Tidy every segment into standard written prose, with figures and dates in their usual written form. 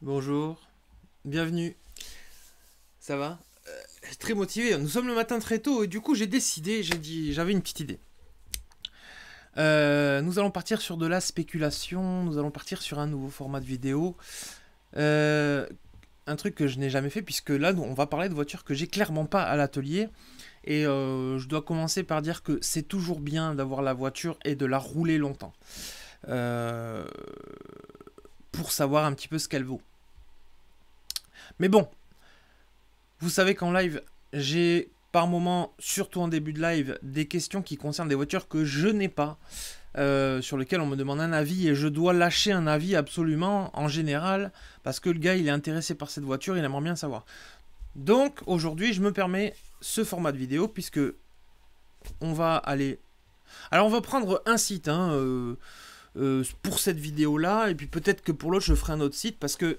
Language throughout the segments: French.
Bonjour, bienvenue. Ça va? Très motivé. Nous sommes le matin très tôt et du coup j'avais une petite idée. Nous allons partir sur de la spéculation, nous allons partir sur un nouveau format de vidéo. Euh, un truc que je n'ai jamais fait puisque là on va parler de voitures que j'ai clairement pas à l'atelier. Et je dois commencer par dire que c'est toujours bien d'avoir la voiture et de la rouler longtemps. Euh, pour savoir un petit peu ce qu'elle vaut. Mais bon, vous savez qu'en live, j'ai par moment, surtout en début de live, des questions qui concernent des voitures que je n'ai pas, sur lesquelles on me demande un avis et je dois lâcher un avis absolument en général parce que le gars il est intéressé par cette voiture, il aimerait bien savoir. Donc aujourd'hui, je me permets ce format de vidéo puisque on va aller. Alors on va prendre un site pour cette vidéo là et puis peut-être que pour l'autre je ferai un autre site parce que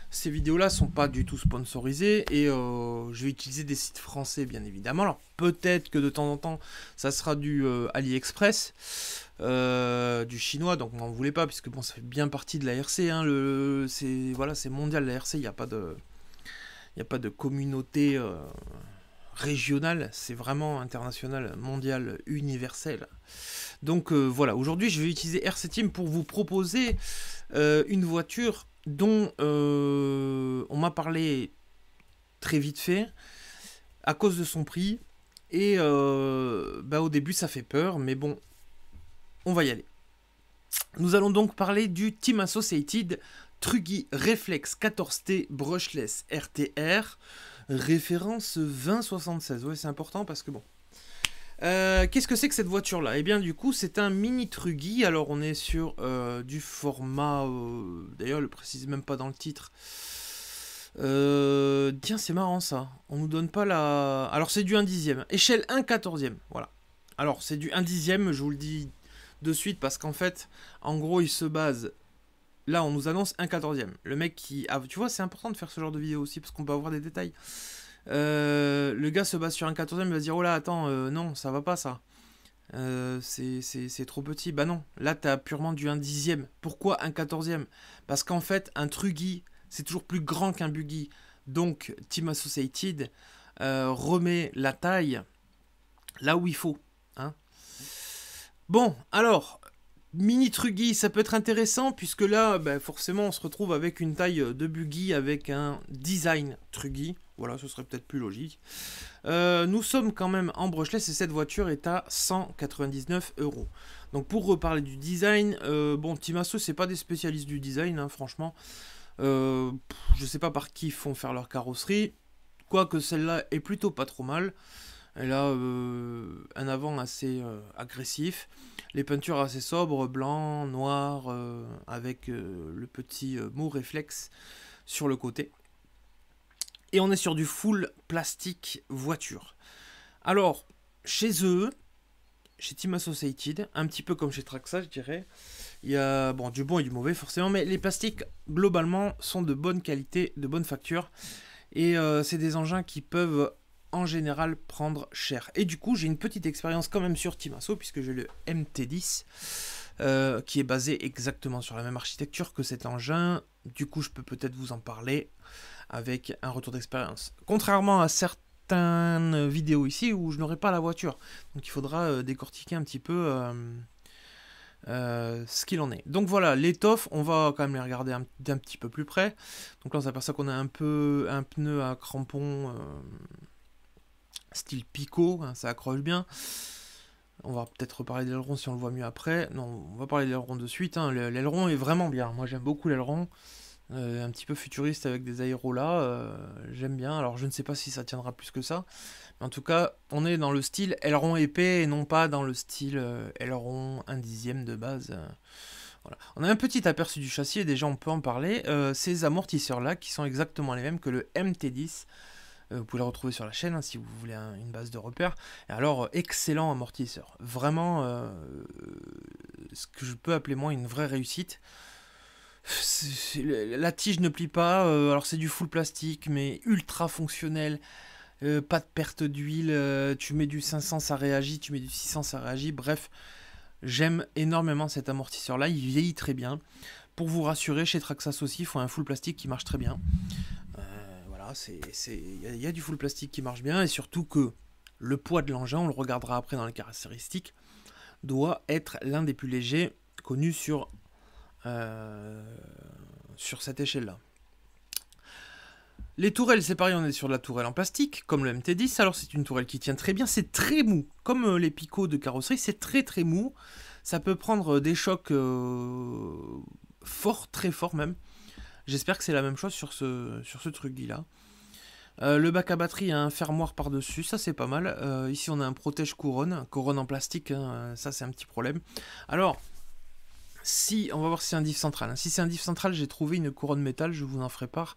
ces vidéos-là sont pas du tout sponsorisées et je vais utiliser des sites français bien évidemment. Alors peut-être que de temps en temps ça sera du AliExpress, du chinois, donc n'en voulez pas puisque bon ça fait bien partie de la RC. Hein, c'est mondial la RC, il n'y a pas de communauté régionale, c'est vraiment international, mondial, universel. Donc voilà, aujourd'hui je vais utiliser RC Team pour vous proposer une voiture dont on m'a parlé très vite fait à cause de son prix et au début ça fait peur mais bon on va y aller. Nous allons donc parler du Team Associated Truggy Reflex 14T Brushless RTR référence 2076. Ouais, c'est important parce que bon. Qu'est-ce que c'est que cette voiture là? Eh bien du coup c'est un mini Truggy. Alors on est sur du format, d'ailleurs je le précise même pas dans le titre. Tiens, c'est marrant ça, on nous donne pas la... Alors c'est du 1/10, échelle 1/14, voilà. Alors c'est du 1/10, je vous le dis de suite parce qu'en fait en gros il se base... Là on nous annonce 1/14. Le mec qui... Ah, tu vois, c'est important de faire ce genre de vidéo aussi parce qu'on peut avoir des détails. Le gars se base sur 1/14, il va se dire oh là attends, non ça va pas ça, c'est trop petit. Bah non, là t'as purement du 1/10. Pourquoi 1/14? Parce qu'en fait un Truggy c'est toujours plus grand qu'un buggy, donc Team Associated remet la taille là où il faut, hein. Bon alors mini Truggy ça peut être intéressant puisque là forcément on se retrouve avec une taille de buggy avec un design Truggy. Voilà, ce serait peut-être plus logique. Nous sommes quand même en brushless et cette voiture est à 199 €. Donc pour reparler du design, bon, Team Asso c'est pas des spécialistes du design, hein, franchement. Je sais pas par qui ils font faire leur carrosserie. Quoique celle-là est plutôt pas trop mal. Elle a un avant assez agressif. Les peintures assez sobres, blanc, noir, avec le petit mot réflexe sur le côté. Et on est sur du full plastique voiture. Alors, chez eux, chez Team Associated, un petit peu comme chez Traxa, je dirais, il y a bon, du bon et du mauvais forcément, mais les plastiques, globalement, sont de bonne qualité, de bonne facture. Et c'est des engins qui peuvent, en général, prendre cher. Et du coup, j'ai une petite expérience quand même sur Team Asso, puisque j'ai le MT10, qui est basé exactement sur la même architecture que cet engin. Du coup, je peux peut-être vous en parler avec un retour d'expérience. Contrairement à certaines vidéos ici où je n'aurai pas la voiture. Donc il faudra décortiquer un petit peu ce qu'il en est. Donc voilà, l'étoffe, on va quand même les regarder d'un petit peu plus près. Donc là on s'aperçoit qu'on a un pneu à crampon style Pico, hein, ça accroche bien. On va peut-être reparler de l'aileron si on le voit mieux après. Non, on va parler de l'aileron de suite. Hein. L'aileron est vraiment bien. Moi j'aime beaucoup l'aileron. Un petit peu futuriste avec des aéros là, j'aime bien. Alors je ne sais pas si ça tiendra plus que ça, mais en tout cas on est dans le style aileron épais et non pas dans le style aileron 1/10 de base. Voilà. On a un petit aperçu du châssis et déjà on peut en parler. Ces amortisseurs là qui sont exactement les mêmes que le MT10. Vous pouvez les retrouver sur la chaîne hein, si vous voulez une base de repère. Et alors excellent amortisseur, vraiment ce que je peux appeler moi une vraie réussite. La tige ne plie pas, alors c'est du full plastique mais ultra fonctionnel, pas de perte d'huile, tu mets du 500 ça réagit, tu mets du 600 ça réagit, bref, j'aime énormément cet amortisseur là, il vieillit très bien. pour vous rassurer, chez Traxxas aussi, il faut un full plastique qui marche très bien. Voilà, il y a du full plastique qui marche bien, et surtout que le poids de l'engin, on le regardera après dans les caractéristiques, doit être l'un des plus légers connus sur cette échelle-là. Les tourelles, c'est pareil, on est sur de la tourelle en plastique, comme le MT10. Alors c'est une tourelle qui tient très bien, c'est très mou. Comme les picots de carrosserie, c'est très très mou. Ça peut prendre des chocs forts, très forts même. J'espère que c'est la même chose sur ce truc-là. Le bac à batterie a un fermoir par-dessus, ça c'est pas mal. Ici on a un protège couronne en plastique, hein, ça c'est un petit problème. Alors, on va voir si c'est un diff central. Si c'est un diff central, j'ai trouvé une couronne métal, je vous en ferai part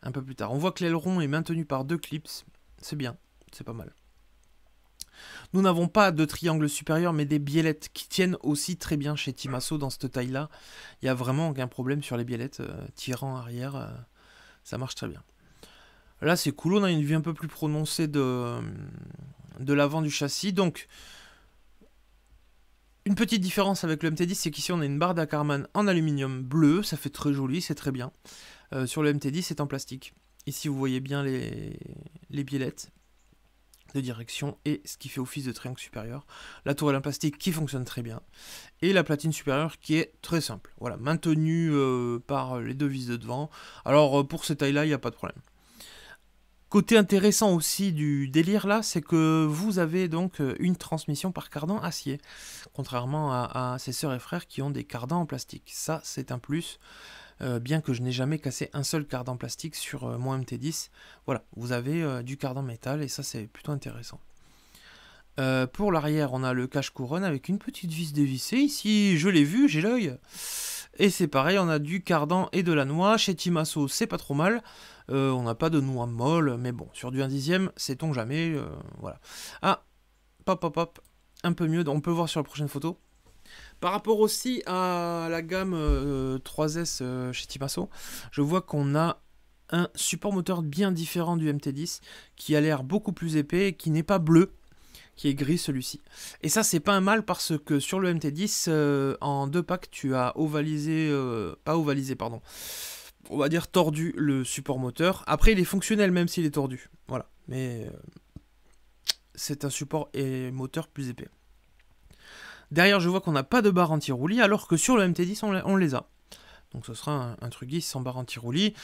un peu plus tard. On voit que l'aileron est maintenu par 2 clips, c'est bien, c'est pas mal. Nous n'avons pas de triangle supérieur, mais des biellettes qui tiennent aussi très bien chez Timasso dans cette taille-là. Il n'y a vraiment aucun problème sur les biellettes, tirant arrière, ça marche très bien. Là c'est cool, on a une vue un peu plus prononcée de l'avant du châssis, donc une petite différence avec le MT10, c'est qu'ici on a une barre d'Ackermann en aluminium bleu, ça fait très joli, c'est très bien. Sur le MT10 c'est en plastique. Ici vous voyez bien les biellettes de direction et ce qui fait office de triangle supérieur. La tourelle en plastique qui fonctionne très bien. Et la platine supérieure qui est très simple. Voilà, maintenue par les 2 vis de devant. Alors pour ces tailles-là, il n'y a pas de problème. Côté intéressant aussi du délire là, c'est que vous avez donc une transmission par cardan acier, contrairement à ses sœurs et frères qui ont des cardans en plastique. Ça, c'est un plus, bien que je n'ai jamais cassé un seul cardan plastique sur mon MT10. Voilà, vous avez du cardan métal et ça, c'est plutôt intéressant. Pour l'arrière, on a le cache-couronne avec une petite vis dévissée. Ici, je l'ai vu, j'ai l'œil. Et c'est pareil, on a du cardan et de la noix. Chez Timasso, c'est pas trop mal. On n'a pas de noix molle, mais bon, sur du 1/10, sait-on jamais. Voilà. Ah, hop, un peu mieux, on peut voir sur la prochaine photo. Par rapport aussi à la gamme 3S chez Timasso, je vois qu'on a un support moteur bien différent du MT10, qui a l'air beaucoup plus épais, qui n'est pas bleu, qui est gris celui-ci. Et ça c'est pas un mal parce que sur le MT10, en 2 packs, tu as on va dire tordu le support moteur. Après il est fonctionnel même s'il est tordu. Voilà, mais c'est un support et moteur plus épais. Derrière je vois qu'on n'a pas de barre anti-roulis alors que sur le MT10 on les a. Donc ce sera un truc sans barre anti-roulis.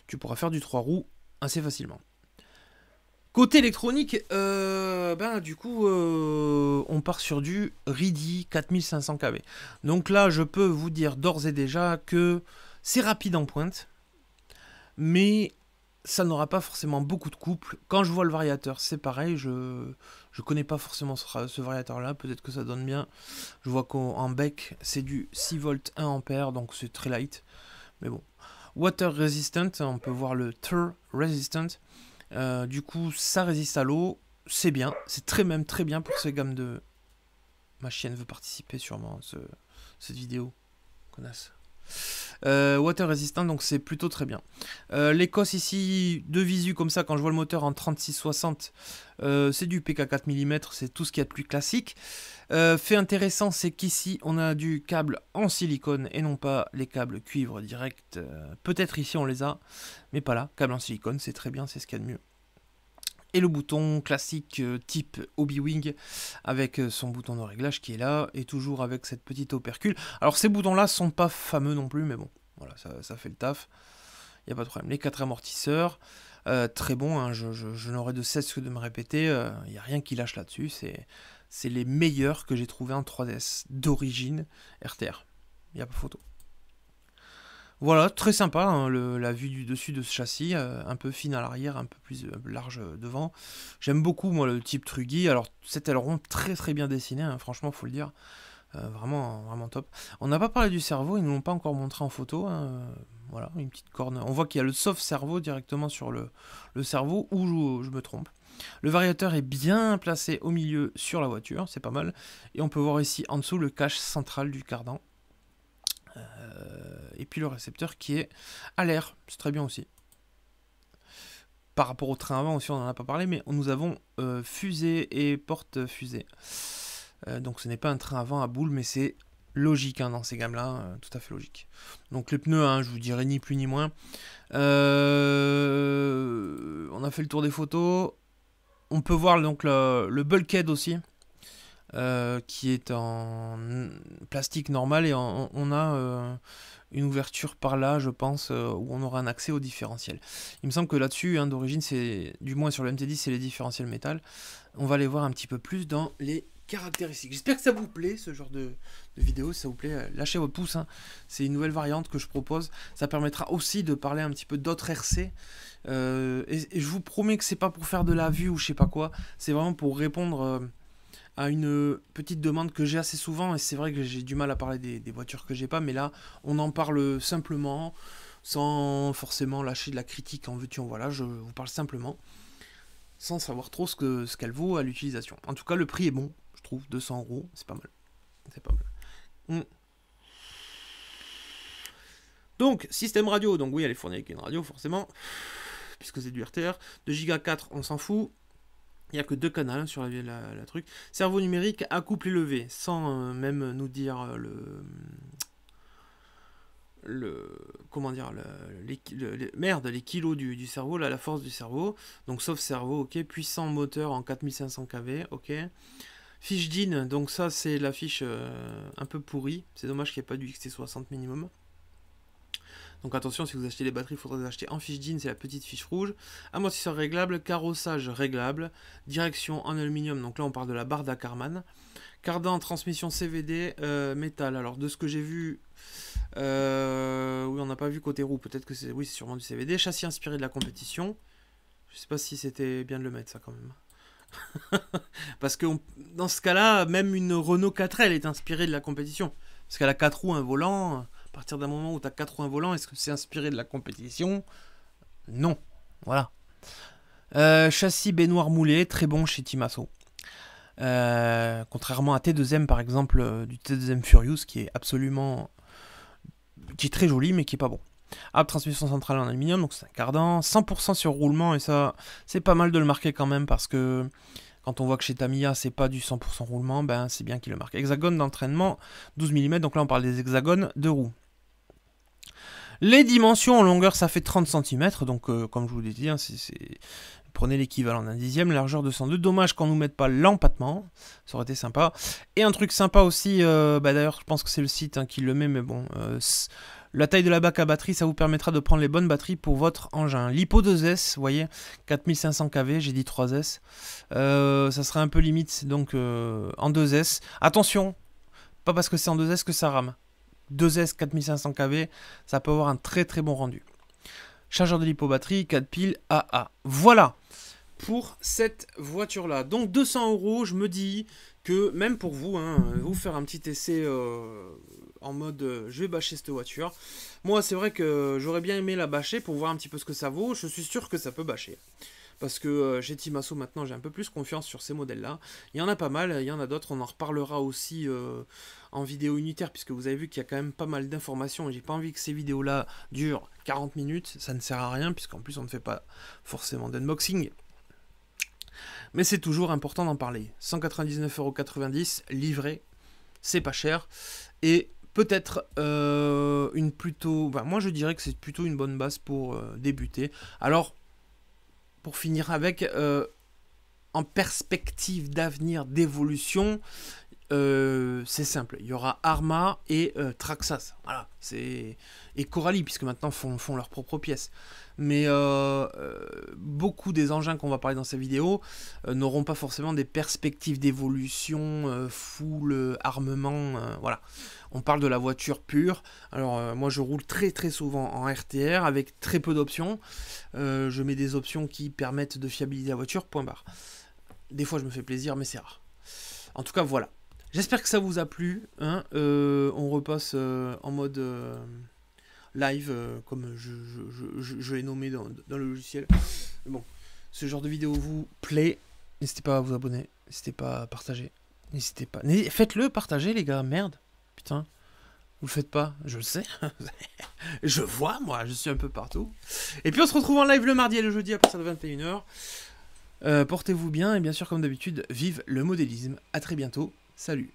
Tu pourras faire du 3 roues assez facilement. Côté électronique, du coup, on part sur du RIDI 4500 kV. Donc là, je peux vous dire d'ores et déjà que c'est rapide en pointe, mais ça n'aura pas forcément beaucoup de couple. Quand je vois le variateur, c'est pareil, je connais pas forcément ce variateur-là, peut-être que ça donne bien. Je vois qu'en bec, c'est du 6 volts 1 ampère, donc c'est très light, mais bon. Water resistant, on peut voir le TUR resistant. Du coup, ça résiste à l'eau, c'est bien, c'est très bien pour ces gammes de... Ma chienne veut participer sûrement à cette vidéo, connasse. Water resistant, donc c'est plutôt très bien. L'Écosse ici, de visu comme ça, quand je vois le moteur en 3660, c'est du PK4 mm, c'est tout ce qu'il y a de plus classique. Fait intéressant, c'est qu'ici on a du câble en silicone et non pas les câbles cuivre direct. Peut-être ici on les a, mais pas là. Câble en silicone, c'est très bien, c'est ce qu'il y a de mieux. Et le bouton classique type Hobby-Wing avec son bouton de réglage qui est là et toujours avec cette petite opercule. Alors ces boutons là sont pas fameux non plus, mais bon, voilà, ça fait le taf. Il n'y a pas de problème. Les 4 amortisseurs, très bon, hein, je n'aurai de cesse que de me répéter, il n'y a rien qui lâche là-dessus, c'est les meilleurs que j'ai trouvés en 3DS d'origine RTR. Il n'y a pas photo. Voilà, très sympa, hein, la vue du dessus de ce châssis, un peu fine à l'arrière, un peu plus large devant. J'aime beaucoup, moi, le type Truggy. Alors, cet aileron très bien dessiné, hein, franchement, faut le dire. Vraiment top. On n'a pas parlé du cerveau, ils ne l'ont pas encore montré en photo. Hein, voilà, une petite corne. On voit qu'il y a le soft cerveau directement sur le cerveau, ou je me trompe. Le variateur est bien placé au milieu sur la voiture, c'est pas mal. Et on peut voir ici en dessous le cache central du cardan. Et puis le récepteur qui est à l'air, c'est très bien aussi. Par rapport au train avant aussi, on n'en a pas parlé, mais nous avons fusée et porte fusée. Donc ce n'est pas un train avant à boule, mais c'est logique hein, dans ces gammes-là, tout à fait logique. Donc les pneus, hein, je vous dirais ni plus ni moins. On a fait le tour des photos. On peut voir donc le bulkhead aussi, qui est en plastique normal, et on a une ouverture par là, je pense, où on aura un accès au différentiel. Il me semble que là-dessus, hein, d'origine, c'est du moins sur le MT10, c'est les différentiels métal. On va aller voir un petit peu plus dans les caractéristiques. J'espère que ça vous plaît, ce genre de vidéo. Si ça vous plaît, lâchez votre pouce. Hein. C'est une nouvelle variante que je propose. Ça permettra aussi de parler un petit peu d'autres RC. Et je vous promets que c'est pas pour faire de la vue ou je sais pas quoi. C'est vraiment pour répondre à une petite demande que j'ai assez souvent. Et c'est vrai que j'ai du mal à parler des voitures que j'ai pas. Mais là, on en parle simplement, sans forcément lâcher de la critique en veux-tu en voilà. Je vous parle simplement, sans savoir trop ce qu'elle vaut à l'utilisation. En tout cas, le prix est bon. Je trouve 200 €, c'est pas mal. C'est pas mal. Donc, système radio. Donc oui, elle est fournie avec une radio, forcément. Puisque c'est du RTR. 2 Go 4, on s'en fout. Il n'y a que 2 canaux sur la truc. Cerveau numérique à couple élevé. Sans même nous dire comment dire, les kilos du cerveau, là, la force du cerveau. Donc sauf cerveau, ok. Puissant moteur en 4500 kV, ok. Fiche DIN, donc ça c'est la fiche un peu pourrie. C'est dommage qu'il n'y ait pas du XT60 minimum. Donc attention, si vous achetez les batteries, il faudra les acheter en fiche DIN, c'est la petite fiche rouge. Amortisseur réglable, carrossage réglable, direction en aluminium, donc là on parle de la barre d'Ackermann. Cardan, transmission CVD, métal. Alors de ce que j'ai vu, oui on n'a pas vu côté roue, peut-être que c'est, oui c'est sûrement du CVD. Châssis inspiré de la compétition. Je sais pas si c'était bien de le mettre ça quand même. Parce que dans ce cas-là, même une Renault 4L est inspirée de la compétition. Parce qu'elle a 4 roues, un volant. À partir d'un moment où tu as 4 roues, un volant, est-ce que c'est inspiré de la compétition? Non. Voilà. Châssis baignoire moulé, très bon chez Timasso. Contrairement à T2M par exemple, du T2M Furious, qui est absolument... qui est très joli, mais qui est pas bon. Transmission centrale en aluminium, donc c'est un cardan, 100% sur roulement, et ça c'est pas mal de le marquer quand même, parce que quand on voit que chez Tamiya c'est pas du 100% roulement, ben c'est bien qu'il le marque. Hexagone d'entraînement 12 mm, donc là on parle des hexagones de roues. Les dimensions en longueur ça fait 30 cm, donc comme je vous l'ai dit, hein, prenez l'équivalent d'un dixième, largeur 202. Dommage qu'on nous mette pas l'empattement, ça aurait été sympa. Et un truc sympa aussi, d'ailleurs je pense que c'est le site hein, qui le met, mais bon, la taille de la bac à batterie, ça vous permettra de prendre les bonnes batteries pour votre engin. Lipo 2S, vous voyez, 4500 kV, j'ai dit 3S. Ça serait un peu limite, donc en 2S. Attention, pas parce que c'est en 2S que ça rame. 2S 4500 kV, ça peut avoir un très très bon rendu. Chargeur de lipo batterie, 4 piles AA. Voilà pour cette voiture-là. Donc 200 €, je me dis que même pour vous, hein, vous faire un petit essai en mode je vais bâcher cette voiture. Moi, c'est vrai que j'aurais bien aimé la bâcher pour voir un petit peu ce que ça vaut. Je suis sûr que ça peut bâcher. Parce que chez Timasso, maintenant, j'ai un peu plus confiance sur ces modèles-là. Il y en a pas mal, il y en a d'autres. On en reparlera aussi en vidéo unitaire, puisque vous avez vu qu'il y a quand même pas mal d'informations. Et j'ai pas envie que ces vidéos-là durent 40 minutes. Ça ne sert à rien, puisqu'en plus, on ne fait pas forcément d'unboxing. Mais c'est toujours important d'en parler. 199,90 € livré, c'est pas cher. Et peut-être une plutôt... Enfin, moi, je dirais que c'est plutôt une bonne base pour débuter. Alors, pour finir avec, en perspective d'avenir, d'évolution, c'est simple. Il y aura Arrma et Traxxas. Voilà. Et Coralie, puisque maintenant font leurs propres pièces. Mais beaucoup des engins qu'on va parler dans cette vidéo n'auront pas forcément des perspectives d'évolution full armement. Voilà. On parle de la voiture pure. Alors moi je roule très très souvent en RTR avec très peu d'options. Je mets des options qui permettent de fiabiliser la voiture, point barre. Des fois je me fais plaisir, mais c'est rare. En tout cas voilà. J'espère que ça vous a plu. Hein. On repasse en mode live, comme je l'ai nommé dans le logiciel. Mais bon, ce genre de vidéo vous plaît, n'hésitez pas à vous abonner, n'hésitez pas à partager, n'hésitez pas. Faites-le, partagez les gars, merde. Putain, vous le faites pas, je le sais. Je vois, moi, je suis un peu partout. Et puis on se retrouve en live le mardi et le jeudi à partir de 21 h. Portez-vous bien et bien sûr, comme d'habitude, vive le modélisme. À très bientôt. Salut.